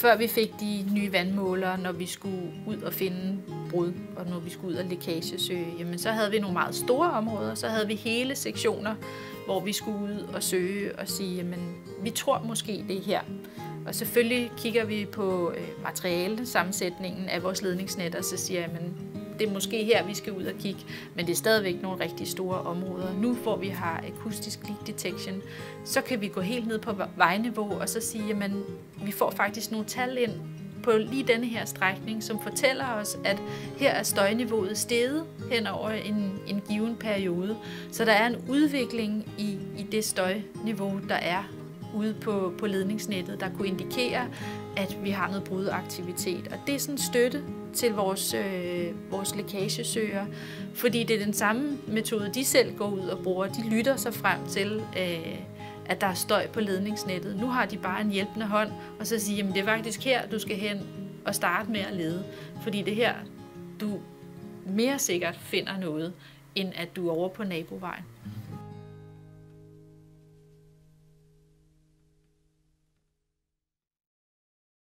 før vi fik de nye vandmålere, når vi skulle ud og finde brud, og når vi skulle ud og lækagesøge, jamen så havde vi nogle meget store områder. Så havde vi hele sektioner, hvor vi skulle ud og søge og sige, jamen vi tror måske det er her. Og selvfølgelig kigger vi på materialesammensætningen af vores ledningsnet, og så siger jeg, men det er måske her, vi skal ud og kigge, men det er stadigvæk nogle rigtig store områder. Nu hvor vi har akustisk leak detection, så kan vi gå helt ned på vejniveau og så sige, jamen vi får faktisk nogle tal ind på lige denne her strækning, som fortæller os, at her er støjniveauet steget hen over en given periode. Så der er en udvikling i det støjniveau, der er ude på ledningsnettet, der kunne indikere, at vi har noget brudaktivitet. Og det er sådan støtte til vores lækagesøgere, fordi det er den samme metode, de selv går ud og bruger. De lytter sig frem til, at der er støj på ledningsnettet. Nu har de bare en hjælpende hånd, og så siger, at det er faktisk her, du skal hen og starte med at lede. Fordi det her, du mere sikkert finder noget, end at du er over på nabovejen.